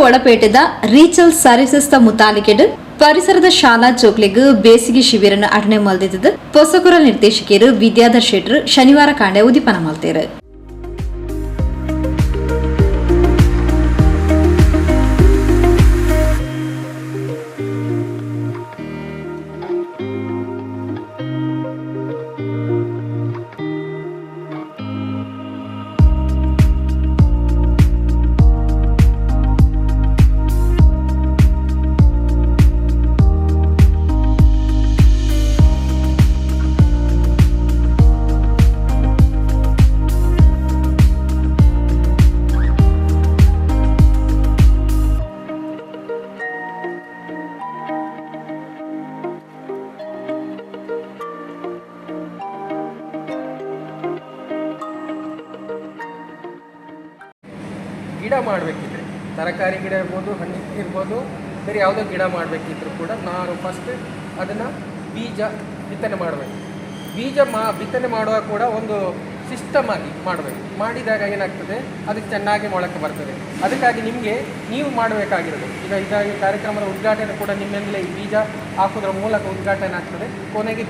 ಒಳಪೇಟದ ರೀಚಲ್ services ಮುತಾಲಿಕೆಡ್ ಪರಿಸರದ ಶಾಲಾ ಜೋಕ್ಲೆಗ್ ಬೇಸಿಗೆ ಶಿಬಿರನ ಅಟನೆ ಮಲ್ದಿದ್ದ ಪೊಸಕುರ ನಿರ್ದೇಶಕಿಯರು ವಿದ್ಯಾಧರ್ ಶೆಟ್ಟರ್ ಶನಿವಾರ ಕಾಂಡೆ ಉದಿಪನ ಮಲ್ತೇರು. ಗಿಡ ಮಾಡಬೇಕಿದ್ರೆ ತರಕಾರಿ ಗಿಡ ಇರ್ಬೋದು, ಹಣ್ಣು ಇರ್ಬೋದು, ಬೇರೆ ಯಾವುದೋ ಗಿಡ ಮಾಡಬೇಕಿದ್ರು ಕೂಡ ನಾನು ಫಸ್ಟ್ ಅದನ್ನು ಬೀಜ ಬಿತ್ತನೆ ಮಾಡಬೇಕು. ಬಿತ್ತನೆ ಮಾಡುವಾಗ ಕೂಡ ಒಂದು ಸಿಸ್ಟಮ್ ಆಗಿ ಮಾಡಬೇಕು. ಮಾಡಿದಾಗ ಏನಾಗ್ತದೆ, ಅದಕ್ಕೆ ಚೆನ್ನಾಗಿ ಮೊಳಕೆ ಬರ್ತದೆ. ಅದಕ್ಕಾಗಿ ನಿಮಗೆ ನೀವು ಮಾಡಬೇಕಾಗಿರೋದು ಇದಾಗಿ ಕಾರ್ಯಕ್ರಮದ ಉದ್ಘಾಟನೆ ಕೂಡ ನಿಮ್ಮಿಂದಲೇ ಈ ಬೀಜ ಹಾಕೋದ್ರ ಮೂಲಕ ಉದ್ಘಾಟನೆ ಆಗ್ತದೆ. ಕೊನೆಗೆ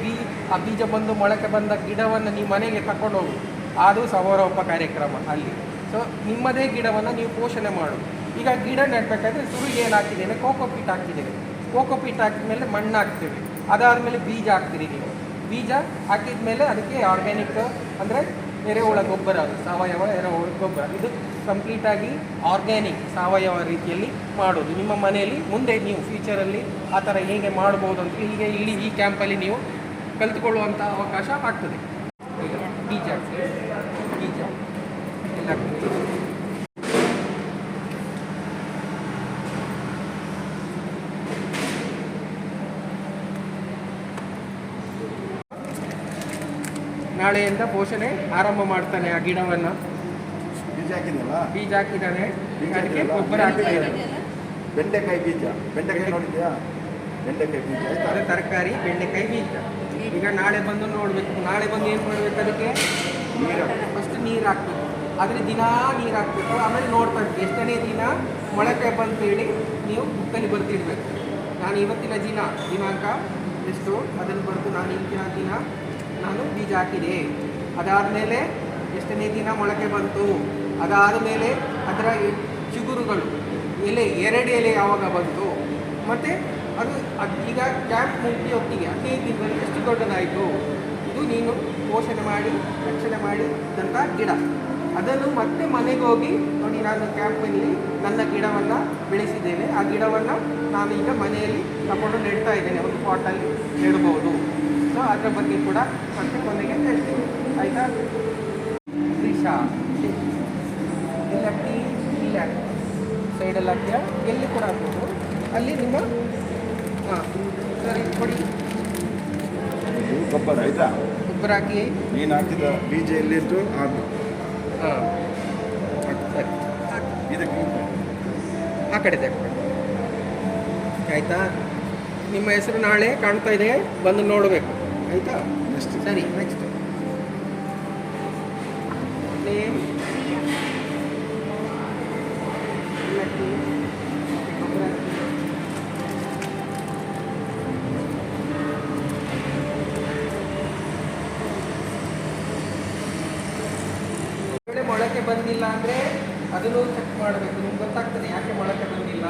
ಆ ಬೀಜ ಬಂದು ಮೊಳಕೆ ಬಂದ ಗಿಡವನ್ನು ನೀವು ಮನೆಗೆ ತಗೊಂಡು ಹೋಗೋದು, ಅದು ಸಮಾರೋಪ ಕಾರ್ಯಕ್ರಮ ಅಲ್ಲಿ. ಸೊ ನಿಮ್ಮದೇ ಗಿಡವನ್ನು ನೀವು ಪೋಷಣೆ ಮಾಡೋದು. ಈಗ ಗಿಡ ನೆಡಬೇಕಾದ್ರೆ ಶುರುಗೆ ಏನು ಹಾಕಿದ್ದೇನೆ, ಕೋಕೋಪೀಟ್ ಹಾಕಿದ್ದೇನೆ. ಕೋಕೋಪೀಟ್ ಹಾಕಿದ ಮೇಲೆ ಮಣ್ಣು ಹಾಕ್ತೇವೆ. ಅದಾದಮೇಲೆ ಬೀಜ ಹಾಕ್ತೀರಿ ನೀವು. ಬೀಜ ಹಾಕಿದ ಮೇಲೆ ಅದಕ್ಕೆ ಆರ್ಗ್ಯಾನಿಕ್ ಅಂದರೆ ಎರೆಹುಳ ಗೊಬ್ಬರ, ಅದು ಸಾವಯವ ಎರೆಹುಳ ಗೊಬ್ಬರ. ಇದು ಕಂಪ್ಲೀಟಾಗಿ ಆರ್ಗ್ಯಾನಿಕ್ ಸಾವಯವ ರೀತಿಯಲ್ಲಿ ಮಾಡೋದು. ನಿಮ್ಮ ಮನೆಯಲ್ಲಿ ಮುಂದೆ ನೀವು ಫ್ಯೂಚರಲ್ಲಿ ಆ ಥರ ಹೇಗೆ ಮಾಡ್ಬೋದು ಅಂತ ಈಗ ಇಲ್ಲಿ ಈ ಕ್ಯಾಂಪಲ್ಲಿ ನೀವು ಕಲಿತುಕೊಳ್ಳುವಂಥ ಅವಕಾಶ ಆಗ್ತದೆ. ಈಗ ಬೀಜ ಬೀಜ ಎಲ್ಲ ನಾಳೆಯಿಂದ ಪೋಷಣೆ ಆರಂಭ ಮಾಡ್ತಾನೆ. ಆ ಗಿಡವನ್ನು ಬೀಜ ಹಾಕಿದ್ದಾನೆ, ಅದಕ್ಕೆ ಗೊಬ್ಬರ ಹಾಕ್ತಿದ್ದಾನೆ. ಬೆಂಡೆಕಾಯಿ ಬೀಜ, ಬೆಂಡೆಕಾಯಿ ನೋಡಿದ್ಯಾ? ಬೆಂಡೆಕಾಯಿ ಬೀಜ ಅದೇ ತರಕಾರಿ ಬೆಂಡೆಕಾಯಿ ಬೀಜ. ಈಗ ನಾಳೆ ಬಂದು ನೋಡಬೇಕು. ನಾಳೆ ಬಂದು ಏನು ಮಾಡಬೇಕು, ಅದಕ್ಕೆ ಫಸ್ಟ್ ನೀರು ಹಾಕ್ಬೇಕು. ಆದರೆ ದಿನಾ ನೀರು ಹಾಕ್ಬೇಕು. ಆಮೇಲೆ ನೋಡ್ತಾ ಇರ್ತೀವಿ ಎಷ್ಟನೇ ದಿನ ಮೊಳಕೆ ಬಂತೇಳಿ ನೀವು ಬುಕ್ಕಲ್ಲಿ ಬರ್ತಿರ್ಬೇಕು. ನಾನು ಇವತ್ತಿನ ದಿನಾಂಕ ಎಷ್ಟು ಅದನ್ನು ಬರೆದು ನಾನು ಇವತ್ತಿನ ದಿನ ನಾನು ಬೀಜ ಹಾಕಿದೆ. ಅದಾದಮೇಲೆ ಎಷ್ಟನೇ ದಿನ ಮೊಳಕೆ ಬಂತು, ಅದಾದ ಮೇಲೆ ಅದರ ಚಿಗುರುಗಳು ಎಲೆ 2 ಎಲೆ ಯಾವಾಗ ಬಂತು, ಮತ್ತು ಅದು ಈಗ ಕ್ಯಾಂಪ್ ಮುಗಿ ಹೊತ್ತಿಗೆ 15 ದಿನದಲ್ಲಿ ಎಷ್ಟು ದೊಡ್ಡದಾಯಿತು, ಇದು ನೀನು ಪೋಷಣೆ ಮಾಡಿ ರಕ್ಷಣೆ ಮಾಡಿದಂಥ ಗಿಡ. ಅದನ್ನು ಮತ್ತೆ ಮನೆಗೆ ಹೋಗಿ ನೋಡಿ, ನಾನು ಕ್ಯಾಂಪಲ್ಲಿ ನನ್ನ ಗಿಡವನ್ನು ಬೆಳೆಸಿದ್ದೇನೆ. ಆ ಗಿಡವನ್ನು ನಾನು ಈಗ ಮನೆಯಲ್ಲಿ ತಗೊಂಡು ನೆಡ್ತಾ ಇದ್ದೇನೆ. ಒಂದು ಪಾಟಲ್ಲಿ ನೆಡ್ಬೋದು. ಸೊ ಅದರ ಬಗ್ಗೆ ಕೂಡ ಮತ್ತೆ ಕೊನೆಗೆ ಹೇಳ್ತೀನಿ, ಆಯಿತಾ? ತ್ರಿಷಾ ಎಲ್ಲಿ ಹಾಕ್ತಿ, ಇಲ್ಲಿ ಹಾಕಿ ಸೈಡಲ್ಲಿ ಹಾಕ್ತೀಯ, ಎಲ್ಲಿ ಕೂಡ ಹಾಕ್ಬೋದು. ಅಲ್ಲಿ ನಿಮ್ಮ ಸರಿ ಕೊಡಿ, ಗೊಬ್ಬರ ಆಯಿತಾ? ಗೊಬ್ಬರ ಹಾಕಿ ನೀನು ಹಾಕಿದ ಬೀಜ ಎಲ್ಲಿತ್ತು ಅದು ಸರಿ ಇದಕ್ಕೆ ಆ ಕಡೆ ತಗೊಂಡು ಆಯಿತಾ? ನಿಮ್ಮ ಹೆಸರು ನಾಳೆ ಕಾಣ್ತಾ ಇದೆ, ಬಂದು ನೋಡಬೇಕು, ಆಯಿತಾ? ನೆಕ್ಸ್ಟ್ ಸರಿ, ನೆಕ್ಸ್ಟ್ ನೇಮ್ ಮೊಳಕೆ ಬಂದಿಲ್ಲ ಅಂದರೆ ಅದನ್ನು ಚೆಕ್ ಮಾಡಬೇಕು. ನಿಮ್ಗೆ ಗೊತ್ತಾಗ್ತದೆ ಯಾಕೆ ಮೊಳಕೆ ಬಂದಿಲ್ಲ.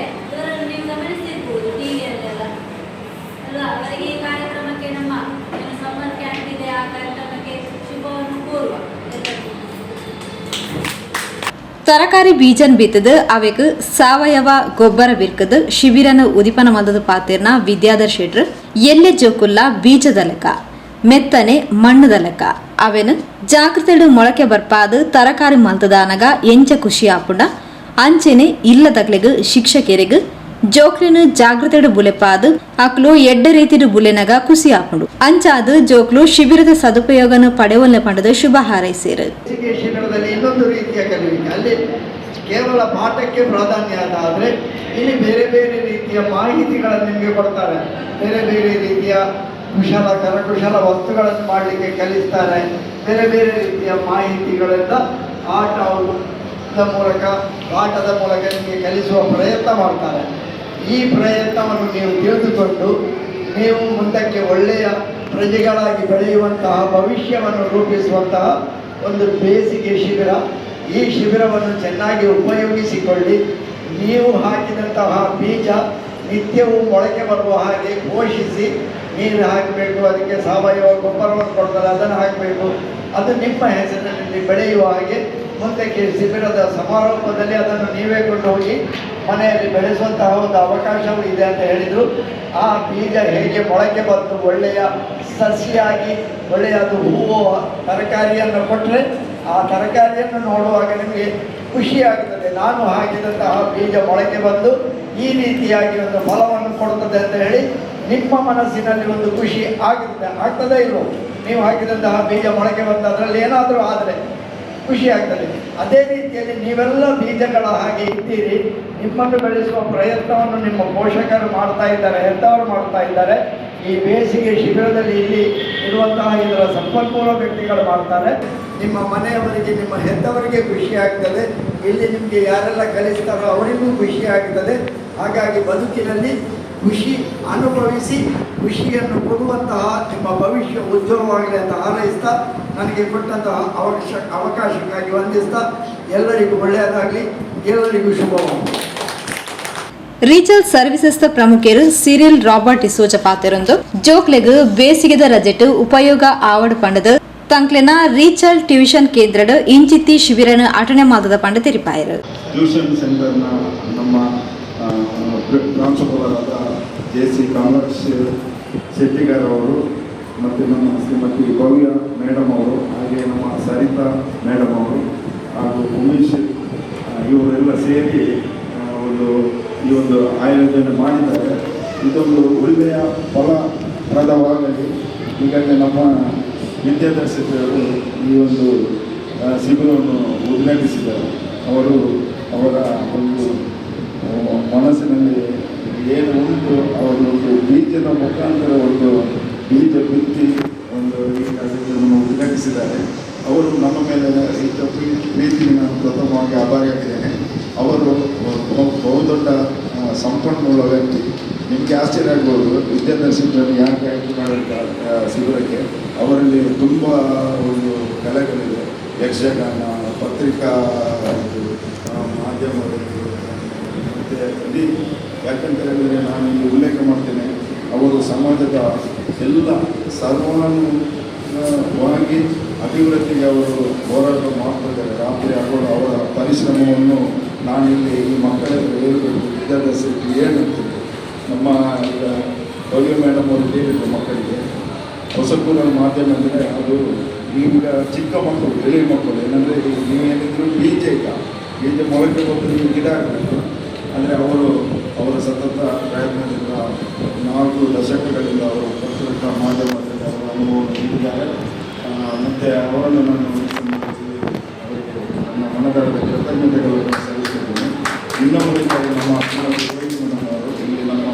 ಇದ್ದಾರೆ. ಇವರನ್ನು ನೀವು ಗಮನಿಸಿರ್ಬೋದು ಟಿವಿಯಲ್ಲೆಲ್ಲ ಅಲ್ವಾ. ಅವರಿಗೆ ಈ ಕಾರ್ಯಕ್ರಮಕ್ಕೆ ನಮ್ಮ ಏನು ಸಮ್ಮರ್ ಕ್ಯಾಂಪ್ ಇದೆ ಆ ಕಾರ್ಯಕ್ರಮಕ್ಕೆ ಶುಭವನ್ನು ಕೋರುವ ಎಲ್ಲರಿಗೂ. ತರಕಾರಿ ಬೀಜನ್ ಬಿತ್ತದ ಅವೆಕ್ ಸಾವಯವ ಗೊಬ್ಬರ ಬಿರ್ಕದ ಶಿಬಿರನ ಉದಿಪನ ಮದದ ಪಾತಿರ್ನ ವಿದ್ಯಾಧರ್ ಶೆಟ್ರ್ ಎಲ್ಲೆ ಜೋಕುಲ್ಲ ಬೀಜದ ಲೆಕ್ಕ ಮೆತ್ತನೆ ಮಣ್ಣದ ಲೆಕ್ಕ ಅವೆನ್ ಜಾಗೃತೆಡು ಮೊಳಕೆ ಬರ್ಪಾದ ತರಕಾರಿ ಮಲ್ತದಾನಗ ಎಂಚ ಖುಷಿ ಆಪುಂಡ ಅಂಚೆನೆ ಇಲ್ಲದಗ್ಲೆಗ್ ಶಿಕ್ಷಕರಿಗ್ ಜೋಕ್ಲಿನ ಜಾಗೃತೆಡು ಬುಲೆಪಾದ ಅಕ್ಲು ಎಡ್ಡ ರೀತಿಡು ಬುಲೆನಗ ಖುಷಿ ಆಪುಂಡು ಅಂಚಾದ ಜೋಕ್ಲು ಶಿಬಿರದ ಸದುಪಯೋಗನ ಪಡೆವಲ್ನೆ ಪಂಡದ ಶುಭ ಹಾರೈಸಿರು. ಶಿಬಿರದಲ್ಲಿ ಇನ್ನೊಂದು ರೀತಿಯ ಕಲಿವಿಕೆ, ಅಲ್ಲಿ ಕೇವಲ ಪಾಠಕ್ಕೆ ಪ್ರಾಧಾನ್ಯ ಆದರೆ ಇಲ್ಲಿ ಬೇರೆ ಬೇರೆ ರೀತಿಯ ಮಾಹಿತಿಗಳನ್ನು ನಿಮಗೆ ಕೊಡ್ತಾರೆ. ಬೇರೆ ಬೇರೆ ರೀತಿಯ ಕರಕುಶಲ ವಸ್ತುಗಳನ್ನು ಮಾಡಲಿಕ್ಕೆ ಕಲಿಸ್ತಾರೆ. ಬೇರೆ ಬೇರೆ ರೀತಿಯ ಮಾಹಿತಿಗಳಿಂದ ಆಟದ ಮೂಲಕ ನಿಮಗೆ ಕಲಿಸುವ ಪ್ರಯತ್ನ ಮಾಡ್ತಾರೆ. ಈ ಪ್ರಯತ್ನವನ್ನು ನೀವು ತಿಳಿದುಕೊಂಡು ನೀವು ಮುಂದಕ್ಕೆ ಒಳ್ಳೆಯ ಪ್ರಜೆಗಳಾಗಿ ಬೆಳೆಯುವಂತಹ ಭವಿಷ್ಯವನ್ನು ರೂಪಿಸುವಂತಹ ಒಂದು ಬೇಸಿಗೆ ಶಿಬಿರ. ಈ ಶಿಬಿರವನ್ನು ಚೆನ್ನಾಗಿ ಉಪಯೋಗಿಸಿಕೊಳ್ಳಿ. ನೀವು ಹಾಕಿದಂತಹ ಬೀಜ ನಿತ್ಯವೂ ಮೊಳಕೆ ಬರುವ ಹಾಗೆ ಪೋಷಿಸಿ ನೀರು ಹಾಕಬೇಕು. ಅದಕ್ಕೆ ಸಾವಯವ ಗೊಬ್ಬರವನ್ನು ಕೊಡ್ತಾರೆ, ಅದನ್ನು ಹಾಕಬೇಕು. ಅದು ನಿಮ್ಮ ಹೆಸರಿನಲ್ಲಿ ಬೆಳೆಯುವ ಹಾಗೆ ಮುಂದಕ್ಕೆ ಶಿಬಿರದ ಸಮಾರೋಪದಲ್ಲಿ ಅದನ್ನು ನೀವೇ ಕೊಂಡು ಹೋಗಿ ಮನೆಯಲ್ಲಿ ಬೆಳೆಸುವಂತಹ ಒಂದು ಅವಕಾಶವೂ ಇದೆ ಅಂತ ಹೇಳಿದರು. ಆ ಬೀಜ ಹೇಗೆ ಮೊಳಕೆ ಬಂದು ಒಳ್ಳೆಯ ಸಸಿಯಾಗಿ ಒಳ್ಳೆಯದು ಹೂವು ತರಕಾರಿಯನ್ನು ಕೊಟ್ಟರೆ ಆ ತರಕಾರಿಯನ್ನು ನೋಡುವಾಗ ನಿಮಗೆ ಖುಷಿಯಾಗುತ್ತದೆ. ನಾನು ಹಾಕಿದಂತಹ ಬೀಜ ಮೊಳಕೆ ಬಂದು ಈ ರೀತಿಯಾಗಿ ಒಂದು ಫಲವನ್ನು ಕೊಡುತ್ತದೆ ಅಂತ ಹೇಳಿ ನಿಮ್ಮ ಮನಸ್ಸಿನಲ್ಲಿ ಒಂದು ಖುಷಿ ಆಗ್ತದೆ ಇಲ್ವೋ? ನೀವು ಹಾಕಿದಂತಹ ಬೀಜ ಮೊಳಕೆ ಬಂದು ಅದರಲ್ಲಿ ಏನಾದರೂ ಆದರೆ ಖುಷಿ ಆಗ್ತದೆ. ಅದೇ ರೀತಿಯಲ್ಲಿ ನೀವೆಲ್ಲ ಬೀಜಗಳ ಹಾಗೆ ಇದ್ದೀರಿ. ನಿಮ್ಮನ್ನು ಬೆಳೆಸುವ ಪ್ರಯತ್ನವನ್ನು ನಿಮ್ಮ ಪೋಷಕರು ಮಾಡ್ತಾ ಇದ್ದಾರೆ, ಹೆತ್ತವರು ಮಾಡ್ತಾ ಇದ್ದಾರೆ. ಈ ಬೇಸಿಗೆ ಶಿಬಿರದಲ್ಲಿ ಇಲ್ಲಿ ಇರುವಂತಹ ಇದರ ಸಂಪನ್ಮೂಲ ವ್ಯಕ್ತಿಗಳು ಮಾಡ್ತಾರೆ. ನಿಮ್ಮ ಮನೆಯವರಿಗೆ, ನಿಮ್ಮ ಹೆತ್ತವರಿಗೆ ಖುಷಿ ಆಗ್ತದೆ. ಇಲ್ಲಿ ನಿಮಗೆ ಯಾರೆಲ್ಲ ಕಲಿಸ್ತಾರೋ ಅವರಿಗೂ ಖುಷಿ ಆಗ್ತದೆ. ಹಾಗಾಗಿ ಬದುಕಿನಲ್ಲಿ ಖುಷಿ ಅನುಭವಿಸಿ ಖುಷಿಯನ್ನು ಕೊಡುವಂತಹ ನಿಮ್ಮ ಭವಿಷ್ಯ ಉಜ್ವಲವಾಗಲಿ ಅಂತ ಹಾರೈಸ್ತಾ ನನಗೆ ಕೊಟ್ಟಂತಹ ಅವಕಾಶಕ್ಕಾಗಿ ವಂದಿಸ್ತಾ ಎಲ್ಲರಿಗೂ ಒಳ್ಳೆಯದಾಗಲಿ, ಎಲ್ಲರಿಗೂ ಶುಭವಾಗಲಿ. ರೀಚಲ್ ಸರ್ವಿಸಸ್ ಪ್ರಮುಖರು ಸಿರಿಲ್ ರಾಬರ್ಟ್ ಇಸೋಜ ಪಾತೆರೊಂದು ಜೋಕ್ಲೆಗ್ ಬೇಸಿಗೆದ ರಜೆಟ್ ಉಪಯೋಗ ಆವಡ್ ಪಂಡದ ತಂಕ್ಲೆನ ರೀಚಲ್ ಟ್ಯೂಷನ್ ಕೇಂದ್ರಡ್ ಇಂಚಿತ್ತಿ ಶಿಬಿರನ ಅಟನೆ ಮಾದದ ಪಂಡ ತೆರಿಪಾಯರು. ಟ್ಯೂಷನ್ ಸೆಂಟರ್ನ ನಮ್ಮ ಪ್ರಾಂಶುಪಾಲರಾದ ಜೆ.ಸಿ. ಕಾಮರಾಜ್ ಶೆಟ್ಟಿಗಾರ್ ಅವರು ಮತ್ತು ನಮ್ಮ ಶ್ರೀಮತಿ ಭವ್ಯ ಮೇಡಮ್ ಅವರು, ಹಾಗೆ ನಮ್ಮ ಸರಿತಾ ಮೇಡಮ್ ಅವರು ಹಾಗೂ ಉಮೇಶ್ ಇವರೆಲ್ಲ ಸೇರಿ ಈ ಒಂದು ಆಯೋಜನೆ ಮಾಡಿದ್ದಾರೆ. ಇದೊಂದು ಒಳ್ಳೆಯ ಫಲಪ್ರದವಾಗಲಿ. ಹೀಗಾಗಿ ನಮ್ಮ ವಿದ್ಯಾದರ್ಶಕರು ಈ ಒಂದು ಶಿಬಿರವನ್ನು ಉದ್ಘಾಟಿಸಿದ್ದಾರೆ. ಅವರು ಅವರ ಒಂದು ಮನಸ್ಸಿನಲ್ಲಿ ಏನು ಉಂಟು ಅವರು ಒಂದು ಬೀಜದ ಮುಖಾಂತರ ಒಂದು ಬೀಜ ಬಿತ್ತಿ ಒಂದು ಈ ಕಾರ್ಯಕ್ರಮವನ್ನು ಉದ್ಘಾಟಿಸಿದ್ದಾರೆ. ಅವರು ನಮ್ಮ ಮೇಲೆ ಇದ್ದ ಪ್ರೀತಿ ನಾನು ಪ್ರಥಮವಾಗಿ ಆಭಾರಿಯಾಗಿದ್ದೇನೆ. ಅವರು ಬಹುದೊಡ್ಡ ಸಂಪನ್ಮೂಲ ವ್ಯಕ್ತಿ. ನಿಮಗೆ ಆಶ್ಚರ್ಯ ಆಗ್ಬೋದು, ವಿದ್ಯಾದರ್ಶಕರನ್ನು ಯಾಕೆ ಆಯ್ಕೆ ಮಾಡಿದ ಶಿಬಿರಕ್ಕೆ. ಅವರಲ್ಲಿ ತುಂಬ ಒಂದು ಕಲೆಗಳಿದೆ, ಯಕ್ಷಗಾನ, ಪತ್ರಿಕಾ ಮಾಧ್ಯಮದಲ್ಲಿ. ಮತ್ತು ಇಡೀ ಯಾಕಂತ ಹೇಳಿದರೆ ನಾನು ಇಲ್ಲಿ ಉಲ್ಲೇಖ ಮಾಡ್ತೇನೆ, ಅವರು ಸಮಾಜದ ಎಲ್ಲ ಸರ್ವಾನುವಾಗಿ ಅಭಿವೃದ್ಧಿಗೆ ಅವರು ಹೋರಾಟ ಮಾಡ್ತಿದ್ದಾರೆ. ರಾತ್ರಿ ಹಗಲು ಅವರ ಪರಿಶ್ರಮವನ್ನು ನಾನಿಲ್ಲಿ ಈ ಮಕ್ಕಳಲ್ಲಿ ಹೇಳ್ಬೇಕು. ವಿದ್ಯಾಭ್ಯಾಸಕ್ಕೆ ಹೇಳ್ತೀನಿ. ನಮ್ಮ ಈಗ ಭವ್ಯ ಮೇಡಮ್ ಅವರು ಹೇಳಿದ್ರು ಮಕ್ಕಳಿಗೆ ಹೊಸಪುರ ಮಾಧ್ಯಮ ಅಂದರೆ ಅದು ಈಗ ಚಿಕ್ಕ ಮಕ್ಕಳು, ಎಳೆ ಮಕ್ಕಳು ಏನಂದರೆ ನೀವೇನಿದ್ರು ಬೀಜ ಮೊಳಕೆ ಬಂದು ನೀವು ಗಿಡ ಆಗಬೇಕು. ಅಂದರೆ ಅವರ ಸತತ ಪ್ರಯತ್ನದಿಂದ 4 ದಶಕಗಳಿಂದ ಅವರು ಪತ್ರಿಕಾ ಮಾಧ್ಯಮದಲ್ಲಿ ಅವರ ಅನುಭವವನ್ನು ನೀಡಿದ್ದಾರೆ. ಮತ್ತು ಅವರನ್ನು ನಾನು ಅವರಿಗೆ ನನ್ನ ಮನದಾಳದ ಕೃತಜ್ಞತೆಗಳನ್ನು ಸಲ್ಲಿಸಿದ್ದೇನೆ. ಇನ್ನೊಬ್ಬರು ನಮ್ಮ ಅವರು ಇಲ್ಲಿ ನಮ್ಮ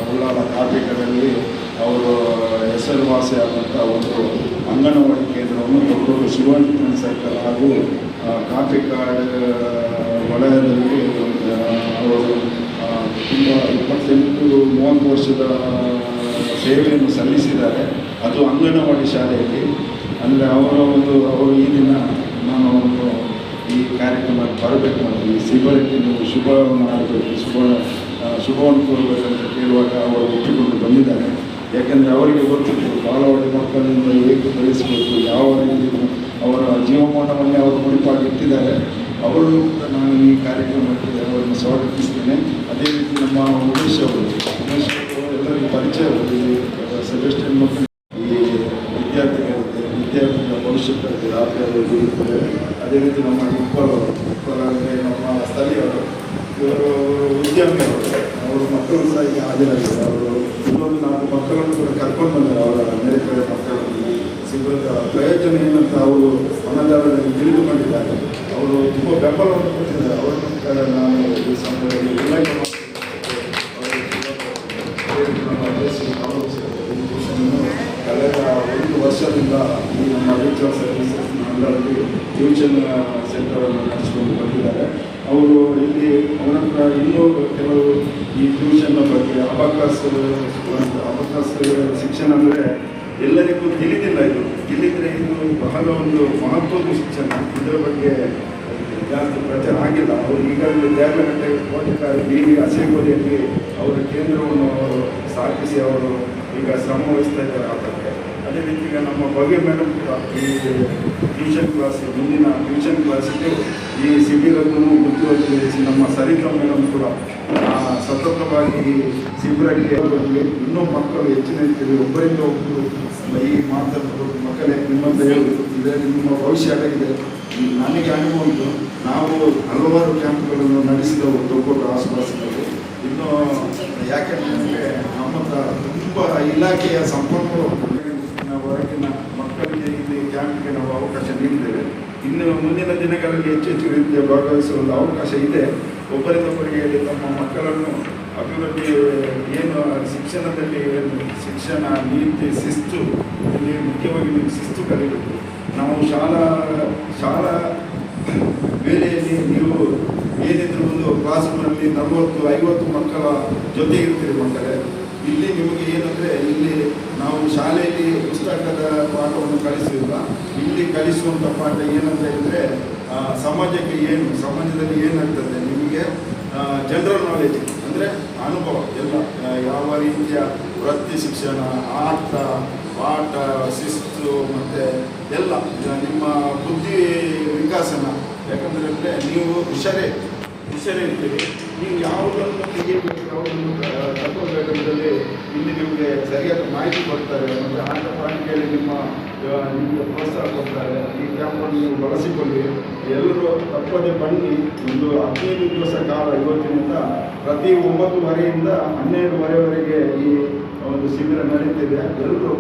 ಉಳ್ಳಾಲ ಕಾರ್ಮಿಕರಲ್ಲಿ ಅವರು ಹೆಸರುವಾಸಿಯಾದಂಥ ಒಂದು ಅಂಗನವಾಡಿ ಕೇಂದ್ರವನ್ನು ದೊಡ್ಡ ಶಿವಾಜಿ ಸರ್ಕಲ್ ಹಾಗೂ ಕಾಪಿಕಾಡ್ ವಲಯದಲ್ಲಿ ಅವರು ತುಂಬ 28-30 ವರ್ಷದ ಸೇವೆಯನ್ನು ಸಲ್ಲಿಸಿದ್ದಾರೆ. ಅದು ಅಂಗನವಾಡಿ ಶಾಲೆಯಲ್ಲಿ. ಅಂದರೆ ಅವರು ಈ ದಿನ ನಾನು ಈ ಕಾರ್ಯಕ್ರಮಕ್ಕೆ ಬರಬೇಕು ಮತ್ತು ಈ ಶಿಬಿರಕ್ಕೆ ನೀವು ಶುಭವನ್ನು ಮಾಡಬೇಕು, ಶುಭವನ್ನು ಕೋರಬೇಕಂತ ಕೇಳುವಾಗ ಅವರು ಒಪ್ಪಿಕೊಂಡು ಬಂದಿದ್ದಾರೆ. ಯಾಕೆಂದರೆ ಅವರಿಗೆ ಗೊತ್ತಿತ್ತು ಬಾಲವಾಡಿ ಮಕ್ಕಳಿಂದ ಹೇಗೆ ಬೆಳೆಸಬೇಕು, ಯಾವ ರೀತಿ ಅವರ ಜೀವಮಾನವನ್ನೇ ಅವರು ಮುಡಿಪಾಗಿಟ್ಟಿದ್ದಾರೆ. ಅವರು ನಾನು ಈ ಕಾರ್ಯಕ್ರಮಕ್ಕೆ ಅವರನ್ನು ಸ್ವಾಗತಿಸ್ತೇನೆ. ಅದೇ ರೀತಿ ನಮ್ಮ ಉಮೇಶ್ ಅವರು ಎಲ್ಲರಿಗೂ ಪರಿಚಯವಿದೆ. ಸೆಬೆಸ್ಟಿಯನ್ ಮಕ್ಕಳು ಈ ವಿದ್ಯಾರ್ಥಿಗಳ ಭವಿಷ್ಯಕ್ಕಾಗಿ ಆದ್ಯತೆ ಇರುತ್ತದೆ. ಅದೇ ರೀತಿ ನಮ್ಮ ಉಪ್ಪಲವರಿಗೆ ನಮ್ಮ ಸ್ಥಳೀಯರು, ಇವರು ಉದ್ಯಮಿಯವರು, ಅವರು ಮಕ್ಕಳು ಸಹ ಈಗ ಹಾಜರಾಗಿದ್ದಾರೆ. ಅವರು ಇನ್ನೊಂದು 4 ಮಕ್ಕಳನ್ನು ಕೂಡ ಕರ್ಕೊಂಡು ಬಂದರು. ಅವರ ನೆರೆ ಕಡೆ ಮಕ್ಕಳನ್ನು ಶಿಬಿರದ ಪ್ರಯೋಜನ ಏನಂತ ಅವರು ಮನದಾಳದಲ್ಲಿ ತಿಳಿದುಕೊಂಡಿದ್ದಾರೆ. ಅವರು ತುಂಬ ಬೆಂಬಲವನ್ನು ಕೊಟ್ಟಿದ್ದಾರೆ. ಅವರನ್ನು ನಾನು ಈ ಸಮಯದಲ್ಲಿ ಉಲ್ಲೇಖ ಮಾಡ್ತೀನಿ. ಕಳೆದ 1 ವರ್ಷದಿಂದ ಈ ನಮ್ಮ ರಿಚುವಲ್ ಸರ್ವಿಸಸ್ ಮಂಡಳದಲ್ಲಿ ಟ್ಯೂಷನ್ ಸೆಂಟರನ್ನು ನಡೆಸಿಕೊಂಡು ಬಂದಿದ್ದಾರೆ. ಅವರು ಇಲ್ಲಿ ಅವರ ಹತ್ರ ಇನ್ನೂ ಕೆಲವು ಈ ಟ್ಯೂಷನ್ನ ಬಗ್ಗೆ ಅಬಕಾಸ್ ಶಿಕ್ಷಣ ಅಂದರೆ ಎಲ್ಲರಿಗೂ ತಿಳಿದಿಲ್ಲ. ತಿಳಿದರೆ ಇದು ಬಹಳ ಒಂದು ಮಹತ್ವದ ಶಿಕ್ಷಣ. ಇದರ ಬಗ್ಗೆ ಜಾಸ್ತಿ ಪ್ರಚಾರ ಆಗಿಲ್ಲ. ಅವರು ಈಗಾಗಲೇ ದೇವನಗಟ್ಟೆ ಕೋಟೆಕಾರಿ ಬೀದಿ ಹಸೆಗೋಲಿಯಲ್ಲಿ ಅವರ ಕೇಂದ್ರವನ್ನು ಸ್ಥಾಪಿಸಿ ಅವರು ಈಗ ಶ್ರಮ ವಹಿಸ್ತಾ ಇದ್ದಾರೆ ಆ ಬಗ್ಗೆ. ಅದೇ ರೀತಿ ಈಗ ನಮ್ಮ ಭವ್ಯ ಮೇಡಮ್ ಕೂಡ ಈ ಟ್ಯೂಷನ್ ಕ್ಲಾಸ್, ಮುಂದಿನ ಟ್ಯೂಷನ್ ಕ್ಲಾಸಿಗೆ ಈ ಶಿಬಿರವನ್ನು ಮುಖ್ಯವಾಗಿ ನಮ್ಮ ಸರಿತಾ ಮೇಡಮ್ ಕೂಡ ಸತತವಾಗಿ ಈ ಶಿಬಿರಕ್ಕೆ ಇನ್ನೂ ಮಕ್ಕಳು ಹೆಚ್ಚಿನ ರೀತಿಯಲ್ಲಿ ಒಬ್ಬರಿಂದ ಒಬ್ಬರು ಈ ಮಾತಾಡೋದು ಮಕ್ಕಳೇ ನಿಮ್ಮಂತ ಹೇಳಬೇಕು. ಇದೆ ನಿಮ್ಮ ಭವಿಷ್ಯ ಆಗಿದೆ. ನನಗೆ ಅನುಭವ ಉಂಟು. ನಾವು ಹಲವಾರು ಕ್ಯಾಂಪ್ಗಳನ್ನು ನಡೆಸಿದವು ದೊಡ್ಡ ಆಸುಪಾಸಿನಲ್ಲಿ. ಇನ್ನು ಯಾಕೆಂದರೆ ನಮ್ಮ ತುಂಬ ಇಲಾಖೆಯ ಸಂಪನ್ಮೂಲ ಹೊರಗಿನ ಮಕ್ಕಳಿಗೆ ಇಲ್ಲಿ ಕ್ಯಾಂಪ್ಗೆ ನಾವು ಅವಕಾಶ ನೀಡಿದ್ದೇವೆ. ಇನ್ನು ಮುಂದಿನ ದಿನಗಳಲ್ಲಿ ಹೆಚ್ಚು ರೀತಿಯ ಭಾಗವಹಿಸುವ ಅವಕಾಶ ಇದೆ. ಒಬ್ಬರಿಂದೊಬ್ಬರಿಗೆ ತಮ್ಮ ಮಕ್ಕಳನ್ನು ಅಭಿವೃದ್ಧಿ ಏನು ಶಿಕ್ಷಣದಲ್ಲಿ ಏನು ಶಿಕ್ಷಣ ನೀತಿ ಶಿಸ್ತು, ಇಲ್ಲಿ ಮುಖ್ಯವಾಗಿ ನೀವು ಶಿಸ್ತು ಕಲಿಬೇಕು. ನಾವು ಶಾಲಾ ವೇಳೆಯಲ್ಲಿ ನೀವು ಏನಿದ್ರು ಒಂದು ಕ್ಲಾಸ್ ರೂಮ್ನಲ್ಲಿ 40-50 ಮಕ್ಕಳ ಜೊತೆ ಇರ್ತೀರಿ ಮಕ್ಕಳೇ. ಇಲ್ಲಿ ನಿಮಗೆ ಏನಂದರೆ ಇಲ್ಲಿ ನಾವು ಶಾಲೆಯಲ್ಲಿ ಪುಸ್ತಕದ ಪಾಠವನ್ನು ಕಲಿಸಿಲ್ಲ. ಇಲ್ಲಿ ಕಲಿಸುವಂಥ ಪಾಠ ಏನಂತ ಹೇಳಿದರೆ ಸಮಾಜಕ್ಕೆ ಏನು, ಸಮಾಜದಲ್ಲಿ ಏನಾಗ್ತದೆ ನಿಮಗೆ ಜನರಲ್ ನಾಲೆಜ್ ಅಂದರೆ ಅನುಭವ ಎಲ್ಲ, ಯಾವ ರೀತಿಯ ವೃತ್ತಿ ಶಿಕ್ಷಣ, ಆಟ ಪಾಠ, ಶಿಸ್ತು ಮತ್ತು ಎಲ್ಲ ನಿಮ್ಮ ಬುದ್ಧಿ ವಿಕಾಸನ. ಯಾಕಂದರೆ ನೀವು ಹುಷಾರೇ ಇರ್ತೀರಿ. ನೀವು ಯಾವುದನ್ನು ತೆಗೆಯಬೇಕು, ಯಾವುದನ್ನು ತಗೊಳ್ಬೇಕಂತೇಳಿ ಇಲ್ಲಿ ನಿಮಗೆ ಸರಿಯಾದ ಮಾಹಿತಿ ಕೊಡ್ತಾರೆ. ಮತ್ತು ಆಟ ಪಾಠಗಳಲ್ಲಿ ನಿಮಗೆ ಪ್ರೋತ್ಸಾಹ ಕೊಡ್ತಾರೆ. ಈ ಕ್ಯಾಂಪನ್ನು ನೀವು ಬಳಸಿಕೊಳ್ಳಿ. ಎಲ್ಲರೂ ತಪ್ಪದೆ ಬನ್ನಿ. ಒಂದು 15 ದಿವಸ ಕಾಲ ಇವತ್ತಿನಿಂದ ಪ್ರತಿ 9:30ಯಿಂದ 12:30ವರೆಗೆ ಈ ಒಂದು ಶಿಬಿರ ನಡೀತಿದೆ. ಎಲ್ಲರೂ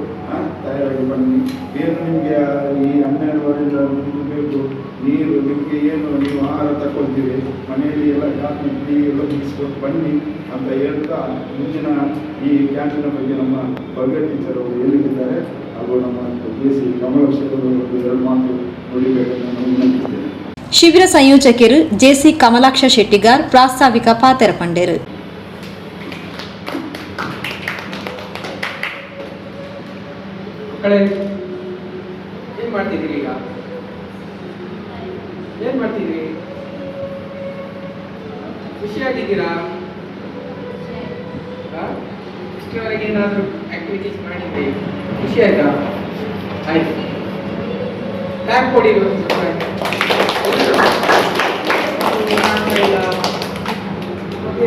ತಯಾರಾಗಿ ಬನ್ನಿ. ಏನು ನಿಮಗೆ ಈ 12:30ರಿಂದ ಬೇಕು ನೀರು, ನಿಮಗೆ ಏನು ನೀವು ಆಹಾರ ತಗೊಳ್ತೀರಿ, ಮನೆಯಲ್ಲಿ ಎಲ್ಲ ಕಾಫಿ ಟೀ ಎಲ್ಲ ಮುಗಿಸ್ಕೊಂಡು ಬನ್ನಿ ಅಂತ ಹೇಳ್ತಾ ಮುಂದಿನ ಈ ಕ್ಯಾಂಪಿನ ಬಗ್ಗೆ ನಮ್ಮ ಭವ್ಯ ಟೀಚರ್ ಅವರು ಹೇಳಿದ್ದಾರೆ. ಹಾಗೂ ನಮ್ಮ JC ಕಮಲಾಕ್ಷರು 2 ಮಾತು ನುಡಿಬೇಕಂತ ನಾನು ವಿನಂತಿದ್ದೇನೆ. ಶಿಬಿರ ಸಂಯೋಜಕರು JC ಕಮಲಾಕ್ಷ ಶೆಟ್ಟಿಗಾರ್, ಪ್ರಾಸ್ತಾವಿಕ ಪಾತೆರ ಪಂಡೇರು. ಏನು ಮಾಡ್ತಿದ್ದೀರಿ ಈಗ? ಏನು ಮಾಡ್ತಿದ್ದೀರಿ? ಖುಷಿಯಾಗಿದ್ದೀರಾ? ಇಷ್ಟರವರೆಗೆ ಏನಾದರೂ ಆಕ್ಟಿವಿಟೀಸ್ ಮಾಡಿದ್ರಿ? ಖುಷಿ ಆಯ್ತಾ? ಆಯ್ತು. ಟ್ಯಾಪ್ ಕೊಡಿ.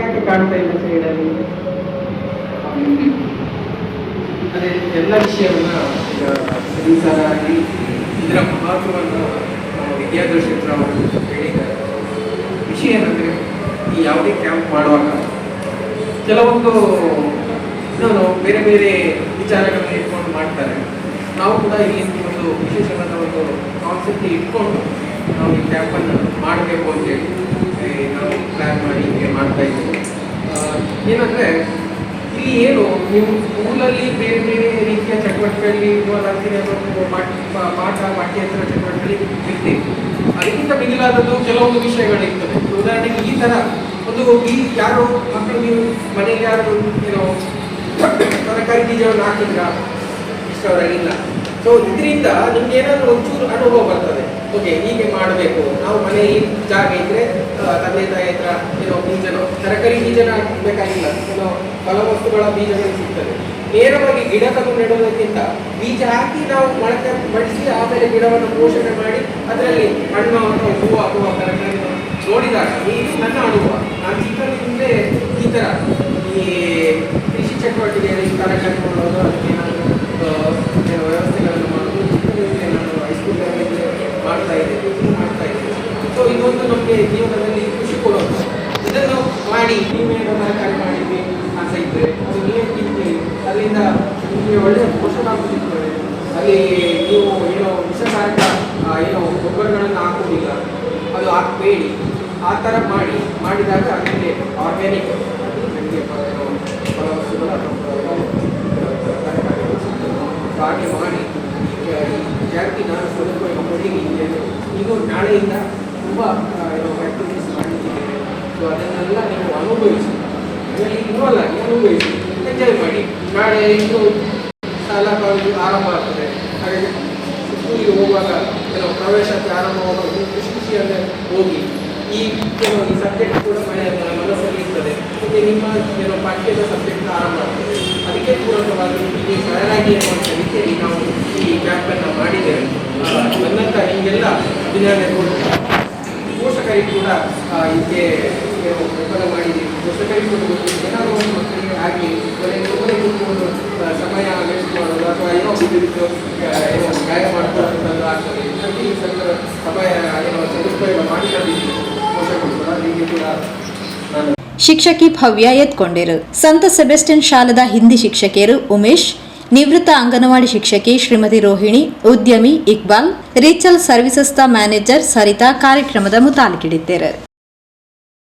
ಯಾಕೆ ಕಾಣ್ತಾ ಇಲ್ಲ ಸೈಡಲ್ಲಿ? ಅದೇ ಎಲ್ಲ ವಿಷಯವನ್ನ ಸರಿಸಾರಾಗಿ ಇದರ ಮಹತ್ವವನ್ನು ವಿದ್ಯಾದರ್ಶಕರು ಅವರು ಹೇಳಿದ್ದಾರೆ. ವಿಷಯ ಏನಂದರೆ, ಈ ಯಾವುದೇ ಕ್ಯಾಂಪ್ ಮಾಡುವಾಗ ಕೆಲವೊಂದು ಬೇರೆ ಬೇರೆ ವಿಚಾರಗಳನ್ನು ಇಟ್ಕೊಂಡು ಮಾಡ್ತಾರೆ. ನಾವು ಕೂಡ ಇಲ್ಲಿ ಒಂದು ವಿಶೇಷವಾದ ಒಂದು ಕಾನ್ಸೆಪ್ಟ್ ಇಟ್ಕೊಂಡು ನಾವು ಈ ಕ್ಯಾಂಪನ್ನು ಮಾಡಬೇಕು ಅಂತೇಳಿ ನಾವು ಪ್ಲ್ಯಾನ್ ಮಾಡಿ ಹೀಗೆ ಮಾಡ್ತಾ ಇದ್ದೀವಿ. ಏನಂದರೆ ಇಲ್ಲಿ ಏನು ನೀವು ಸ್ಕೂಲಲ್ಲಿ ಬೇರೆ ಬೇರೆ ರೀತಿಯ ಚಟುವಟಿಕೆಯಲ್ಲಿ ಪಾಠ ಪಾಠ್ಯೇತರ ಚಟುವಟಿಕೆಯಲ್ಲಿ ಇರ್ತೀವಿ. ಅದಕ್ಕಿಂತ ಮಿಗಿಲಾದದ್ದು ಕೆಲವೊಂದು ವಿಷಯಗಳಿರ್ತದೆ. ಉದಾಹರಣೆಗೆ ಈ ಥರ ಒಂದು ಯಾರು ಮಕ್ಕಳು ನೀವು ಮನೆಗೆ ಯಾರು ತರಕಾರಿ ಬೀಜವನ್ನು ಹಾಕಿದ್ರ ಇಷ್ಟವರಾಗಿಲ್ಲ. ಸೊ ಇದರಿಂದ ನಿಮ್ಗೆ ಏನಾದರೂ ಒಂಚೂರು ಅನುಭವ ಬರ್ತದೆ. ಓಕೆ, ಹೀಗೆ ಮಾಡಬೇಕು. ನಾವು ಮನೆ ಈ ಜಾಗ ಇದ್ರೆ ತಂದೆ ತಾಯಿ ಹತ್ರ ಏನೋ ಬೀಜನೋ ತರಕಾರಿ ಬೀಜನ ಬೇಕಾಗಿಲ್ಲ, ಏನೋ ಫಲವಸ್ತುಗಳ ಬೀಜಗಳು ಸಿಗ್ತದೆ. ನೇರವಾಗಿ ಗಿಡ ತಂದು ನೆಡೋದಕ್ಕಿಂತ ಬೀಜ ಹಾಕಿ ನಾವು ಮೊಳಕೆ ಬಡಿಸಿ ಆಮೇಲೆ ಗಿಡವನ್ನು ಪೋಷಣೆ ಮಾಡಿ ಅದರಲ್ಲಿ ಹಣ್ಣು ಅಥವಾ ಹೂವು ಅಥವಾ ತರಕಾರಿ ನೋಡಿದಾಗ ಇದು ನನ್ನ ಅನುಭವ. ನಾನು ಚಿಕ್ಕಂದಿನಿಂದಲೇ ಈ ಥರ ಈ ಕೃಷಿ ಚಟುವಟಿಕೆಯಲ್ಲಿ ತರಕಾರಿ ಮಾಡೋದು, ಅದಕ್ಕೆ ನಾನು ವ್ಯವಸ್ಥೆಗಳನ್ನು ಮಾಡೋದು ಚಿಕ್ಕಂದಿನಿಂದಲೇ ನಾನು ಹೈಸ್ಕೂಲ್ ಲೆವೆಲ್ಗೆ ಮಾಡ್ತಾ ಇದ್ದೆ. ಸೊ ಇದೊಂದು ನಮಗೆ ಜೀವನದಲ್ಲಿ ಖುಷಿ ಕೊಡುವಂಥ. ಇದನ್ನು ಮಾಡಿ ನೀವೇನೋ ತರಕಾರಿ ಮಾಡಿದ್ವಿ ಆಸೆ ಇದ್ದರೆ ಅದು ನೀವೇ ತಿಂತೀರಿ, ಅದರಿಂದ ನಿಮಗೆ ಒಳ್ಳೆಯ ಪೋಷಕಾಂಶ ಸಿಗ್ತದೆ. ಅಲ್ಲಿ ನೀವು ಏನೋ ವಿಷಕಾರಕ ಏನೋ ಗೊಬ್ಬರಗಳನ್ನು ಹಾಕುವುದಿಲ್ಲ, ಅದು ಹಾಕಬೇಡಿ. ಆ ಥರ ಮಾಡಿದಾಗ ನಿಮಗೆ ಆರ್ಗ್ಯಾನಿಕ್ ನಿಮಗೆ ಫಲವಸ್ತುಗಳು ಅಥವಾ ತರಕಾರಿಗಳು ಸಿಗ್ತದೆ. ಹಾಗೆ ಮಾಡಿ ಜಾಸ್ತಿ ನಾನು ಸದುಪಯೋಗ ಪಡೀಲಿದ್ದೇನೆ. ಈಗ ನಾಳೆಯಿಂದ ತುಂಬ ಏನೋ ಆ್ಯಕ್ಟಿವಿಟೀಸ್ ಮಾಡಲಿಕ್ಕಿದ್ದೇನೆ. ಸೊ ಅದನ್ನೆಲ್ಲ ನೀವು ಅನುಭವಿಸಿ, ಅದರಲ್ಲಿ ಇನ್ವಾಲ್ವ್ ಆಗಿ ಅನುಭವಿಸಿ, ಎಂಜಾಯ್ ಮಾಡಿ. ನಾಳೆ ಇದು ಶಾಲಾ ಕಾಲೇಜು ಆರಂಭ ಆಗ್ತದೆ, ಹಾಗೆ ಸ್ಕೂಲಿಗೆ ಹೋಗುವಾಗ ಏನೋ ಪ್ರವೇಶಕ್ಕೆ ಆರಂಭವಾಗ ಖುಷಿಯಲ್ಲೇ ಹೋಗಿ ಈ ಸಬ್ಜೆಕ್ಟ್ ಕೂಡ ಮನಸ್ಸಲ್ಲಿ ಇರ್ತದೆ. ಮತ್ತು ನಿಮ್ಮ ಏನೋ ಪಾಠ್ಯದ ಸಬ್ಜೆಕ್ಟ್ ಆರಂಭ ಆಗ್ತದೆ. ಅದಕ್ಕೆ ಪೂರಕವಾಗಿ ಹೀಗೆ ಸರಳಾಗಿ ಅನ್ನುವಂಥ ರೀತಿಯಲ್ಲಿ ನಾವು ಈ ಕ್ಯಾಂಪನ್ನು ಮಾಡಿದ್ದೇವೆ. ನನ್ನಂತ ನಿಮಗೆಲ್ಲ ಅಭಿನಂದನೆ ಕೊಡ್ತಾ ಪೋಷಕರಿಗೆ ಕೂಡ ಇದಕ್ಕೆ ಬೆಂಬಲ ಮಾಡಿದ್ದೀವಿ. ಪೋಷಕರಿಗೆ ಕೂಡ ಏನಾದರೂ ಒಂದು ಮಕ್ಕಳಿಗೆ ಆಗಿ ಒಬ್ಬರೇ ಕೂತ್ಕೊಂಡು ಸಮಯ ವೇಸ್ಟ್ ಮಾಡೋದು ಅಥವಾ ಏನೋ ಏನೋ ವ್ಯಾಯಾಮ ಮಾಡ್ಕೊಳ್ಳೋದು ಆಗ್ತದೆ. ಈ ಸಮಯ ಏನೋ ಸದುಪಯೋಗ ಮಾಡಿಕೊಂಡಿದ್ದೀವಿ ಪೋಷಕರು ಕೂಡ. ಹೀಗೆ ಕೂಡ ನಾನು ಶಿಕ್ಷಕಿ ಭವ್ಯ ಎತ್ಕೊಂಡಿರು. ಸಂತ ಸೆಬೆಸ್ಟಿಯನ್ ಶಾಲದ ಹಿಂದಿ ಶಿಕ್ಷಕಿಯರು ಉಮೇಶ್, ನಿವೃತ್ತ ಅಂಗನವಾಡಿ ಶಿಕ್ಷಕಿ ಶ್ರೀಮತಿ ರೋಹಿಣಿ, ಉದ್ಯಮಿ ಇಕ್ಬಾಲ್, ರೀಚಲ್ ಸರ್ವಿಸಸ್ನ ಮ್ಯಾನೇಜರ್ ಸರಿತಾ ಕಾರ್ಯಕ್ರಮದ ಮುತಾಲಿಕಿಡಿದ್ದಾರೆ.